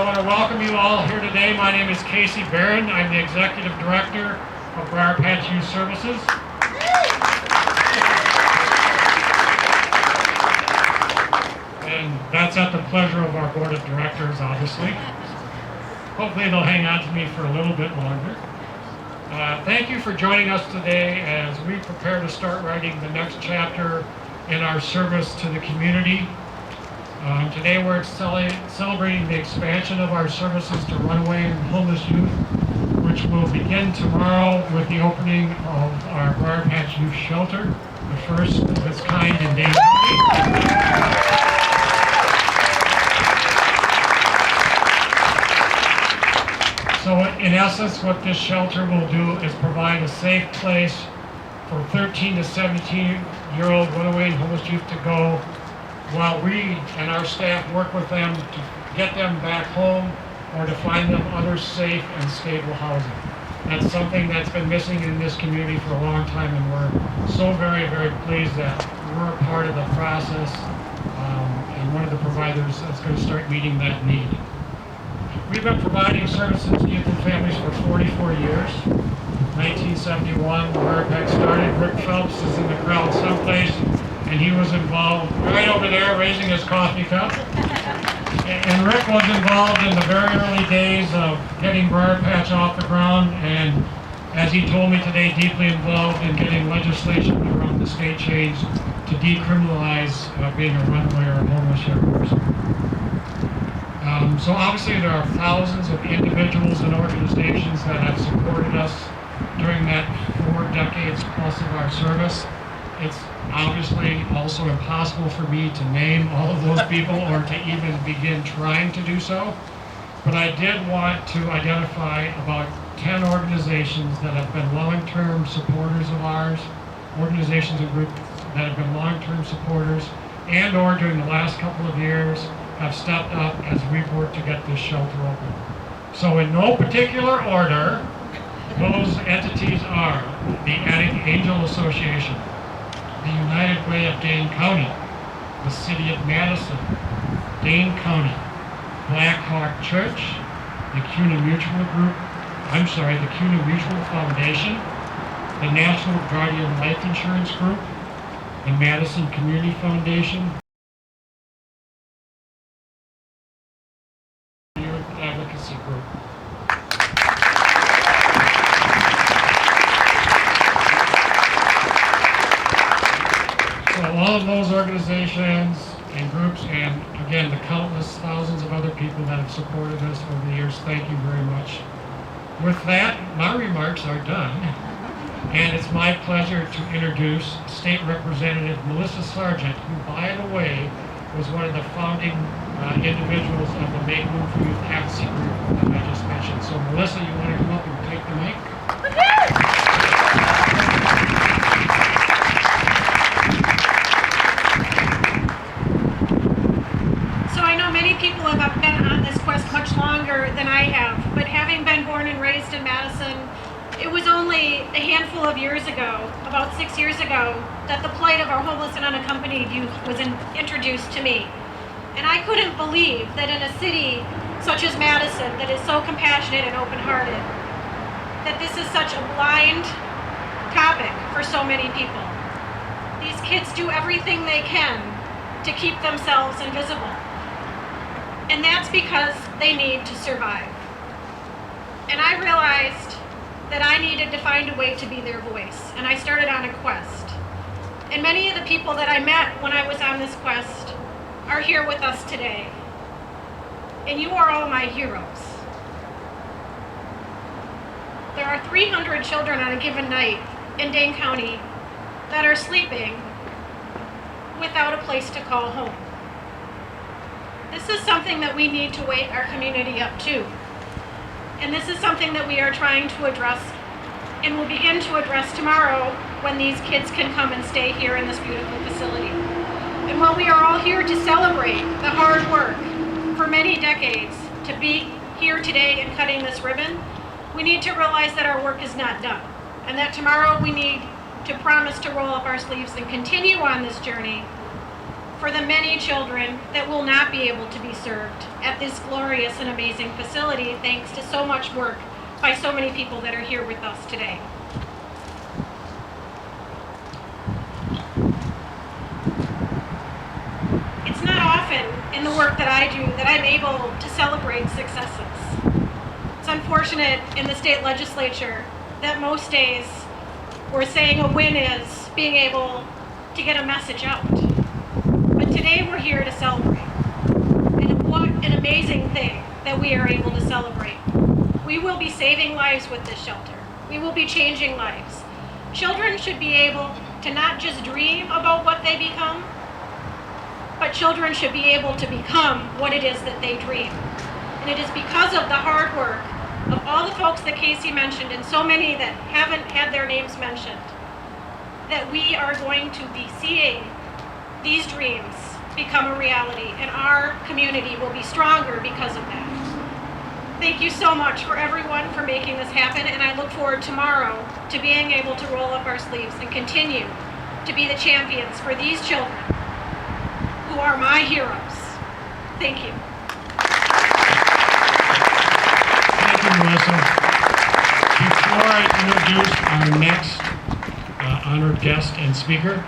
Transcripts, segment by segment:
I want to welcome you all here today. My name is Casey Barron. I'm the Executive Director of Briarpatch Youth Services. And that's at the pleasure of our Board of Directors, obviously. Hopefully they'll hang on to me for a little bit longer. Thank you for joining us today as we prepare to start writing the next chapter in our service to the community. Today we're celebrating the expansion of our services to runaway and homeless youth, which will begin tomorrow with the opening of our Briarpatch Youth Shelter, the first of its kind in Dane County. So in essence, what this shelter will do is provide a safe place for 13 to 17-year-old runaway and homeless youth to go while we and our staff work with them to get them back home or to find them other safe and stable housing. That's something that's been missing in this community for a long time, and we're so very, very pleased that we're a part of the process and one of the providers that's going to start meeting that need. We've been providing services to youth and families for 44 years. 1971, Briarpatch started. Rick Phelps is in the crowd someplace, and he was involved right over there raising his coffee cup. And Rick was involved in the very early days of getting Briarpatch off the ground, and as he told me today, deeply involved in getting legislation around the state changed to decriminalize being a runaway or a homeless young person. So obviously there are thousands of individuals and organizations that have supported us during that 4 decades plus of our service. It's obviously also impossible for me to name all of those people or to even begin trying to do so. But I did want to identify about 10 organizations that have been long-term supporters of ours, organizations and groups that have been long-term supporters and or during the last couple of years have stepped up as we've worked to get this shelter open. So in no particular order, those entities are the Angel Association, the United Way of Dane County, the City of Madison, Dane County, Black Hawk Church, the CUNA Mutual Foundation, the National Guardian Life Insurance Group, the Madison Community Foundation, Youth Advocacy Group. So all of those organizations and groups, and again, the countless thousands of other people that have supported us over the years, thank you very much. With that, my remarks are done, and it's my pleasure to introduce State Representative Melissa Sargent, who, by the way, was one of the founding individuals of the Make Room for Youth Advocacy Group that I just mentioned. So Melissa, you want to come up and take the mic? People have been on this quest much longer than I have, but having been born and raised in Madison, it was only a handful of years ago, about 6 years ago, that the plight of our homeless and unaccompanied youth was introduced to me. And I couldn't believe that in a city such as Madison, that is so compassionate and open-hearted, that this is such a blind topic for so many people. These kids do everything they can to keep themselves invisible. And that's because they need to survive. And I realized that I needed to find a way to be their voice, and I started on a quest. And many of the people that I met when I was on this quest are here with us today. And you are all my heroes. There are 300 children on a given night in Dane County that are sleeping without a place to call home. This is something that we need to wake our community up to. And this is something that we are trying to address and will begin to address tomorrow when these kids can come and stay here in this beautiful facility. And while we are all here to celebrate the hard work for many decades to be here today and cutting this ribbon, we need to realize that our work is not done. And that tomorrow we need to promise to roll up our sleeves and continue on this journey for the many children that will not be able to be served at this glorious and amazing facility, thanks to so much work by so many people that are here with us today. It's not often in the work that I do that I'm able to celebrate successes. It's unfortunate in the state legislature that most days we're saying a win is being able to get a message out. But today we're here to celebrate. And what an amazing thing that we are able to celebrate. We will be saving lives with this shelter. We will be changing lives. Children should be able to not just dream about what they become, but children should be able to become what it is that they dream. And it is because of the hard work of all the folks that Casey mentioned and so many that haven't had their names mentioned that we are going to be seeing these dreams become a reality, and our community will be stronger because of that. Thank you so much for everyone for making this happen, and I look forward tomorrow to being able to roll up our sleeves and continue to be the champions for these children who are my heroes. Thank you. Thank you, Melissa. Before I introduce our next honored guest and speaker,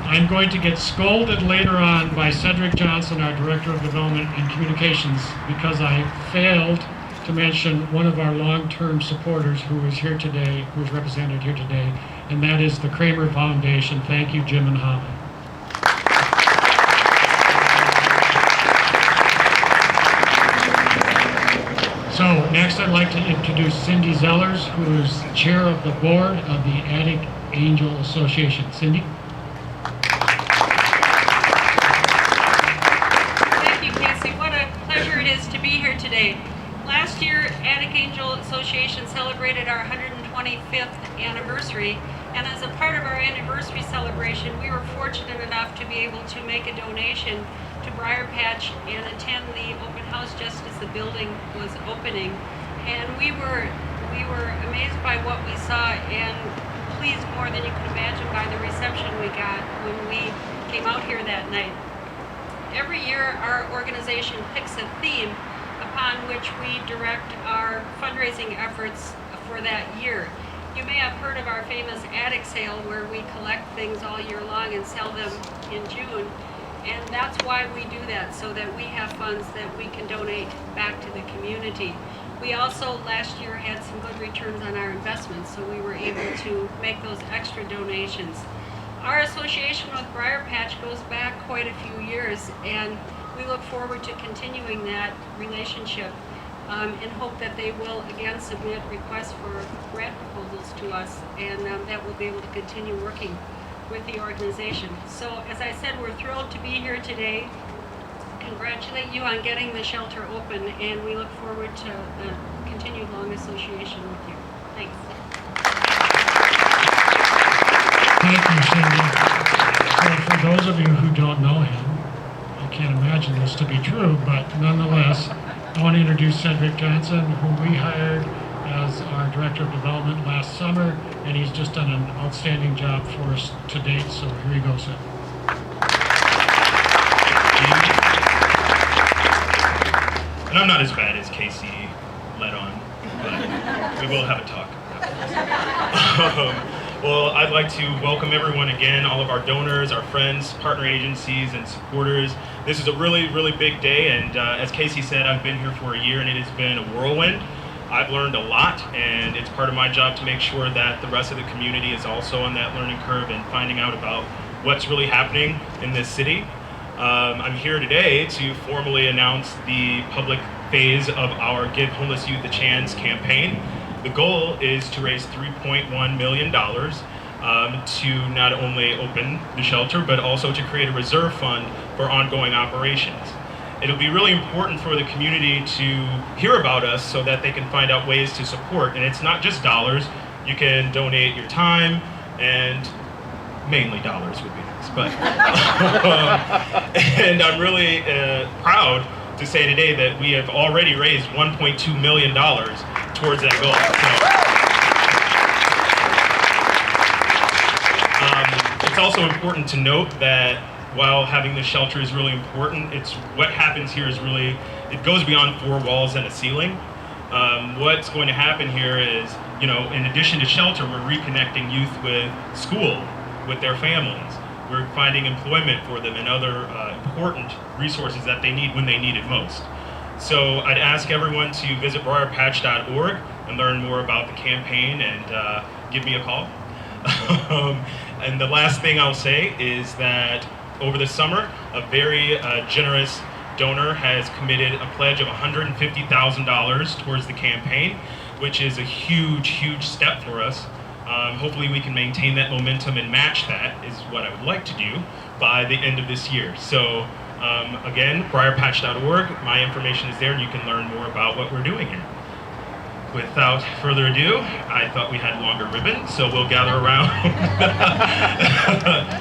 I'm going to get scolded later on by Cedric Johnson, our Director of Development and Communications, because I failed to mention one of our long-term supporters who is here today, who is represented here today, and that is the Kramer Foundation. Thank you, Jim and Holly. So next I'd like to introduce Cindy Zellers, who is the chair of the board of the Attic Angel Association. Cindy? Thank you, Casey. What a pleasure it is to be here today. Last year, Attic Angel Association celebrated our 125th anniversary, and as a part of our anniversary celebration, we were fortunate enough to be able to make a donation to Briarpatch and attend the open house just as the building was opening. And we were amazed by what we saw and pleased more than you could imagine by the reception we got when we came out here that night. Every year our organization picks a theme upon which we direct our fundraising efforts for that year. You may have heard of our famous attic sale where we collect things all year long and sell them in June. And that's why we do that, so that we have funds that we can donate back to the community. We also last year had some good returns on our investments, so we were able to make those extra donations. Our association with Briarpatch goes back quite a few years, and we look forward to continuing that relationship and hope that they will again submit requests for grant proposals to us, and that we'll be able to continue working with the organization. So as I said, we're thrilled to be here today. Congratulate you on getting the shelter open, and we look forward to a continued long association with you. Thanks. Thank you, Cindy. So for those of you who don't know him, I can't imagine this to be true, but nonetheless, I want to introduce Cedric Johnson, who we hired as our Director of Development last summer, and he's just done an outstanding job for us to date, so here you go, Ced. And I'm not as bad as Casey let on, but we will have a talk. Well, I'd like to welcome everyone again, all of our donors, our friends, partner agencies, and supporters. This is a really, really big day, and as Casey said, I've been here for a year, and it has been a whirlwind. I've learned a lot, and it's part of my job to make sure that the rest of the community is also on that learning curve and finding out about what's really happening in this city. I'm here today to formally announce the public phase of our Give Homeless Youth a Chance campaign. The goal is to raise $3.1 million to not only open the shelter, but also to create a reserve fund for ongoing operations. It'll be really important for the community to hear about us so that they can find out ways to support. And it's not just dollars. You can donate your time, and mainly dollars would be nice. But and I'm really proud to say today that we have already raised $1.2 million towards that goal. So, it's also important to note that while having the shelter is really important, it's what happens here is really, it goes beyond four walls and a ceiling. What's going to happen here is, you know, in addition to shelter, we're reconnecting youth with school, with their families. We're finding employment for them and other important resources that they need when they need it most. So I'd ask everyone to visit briarpatch.org and learn more about the campaign and give me a call. And the last thing I'll say is that over the summer, a very generous donor has committed a pledge of $150,000 towards the campaign, which is a huge, huge step for us. Hopefully we can maintain that momentum and match that is what I would like to do by the end of this year. So again, briarpatch.org, my information is there and you can learn more about what we're doing here. Without further ado, I thought we had longer ribbon, so we'll gather around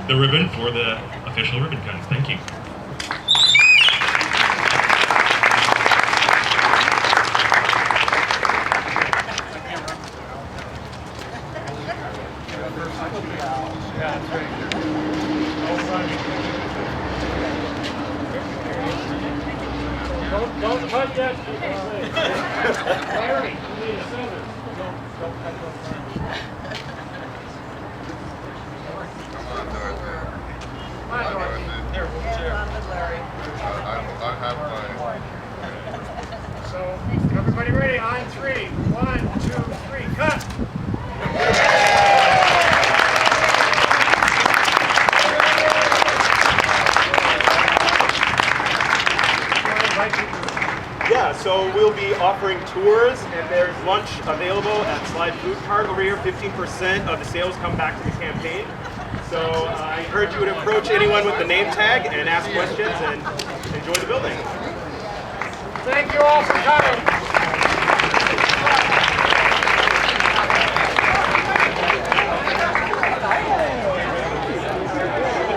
the ribbon for the official ribbon cuttings. Thank you. Don't cut yet. Larry, you need a scissors. Don't cut those. Come on, Dorothy. There, we'll share. I have mine. So, everybody ready? On three. 1, 2, 3, cut. Yeah, so we'll be offering tours, and there's lunch available at Slide Food Cart over here. 15% of the sales come back to the campaign. So I encourage you to approach anyone with the name tag and ask questions and enjoy the building. Thank you all for coming.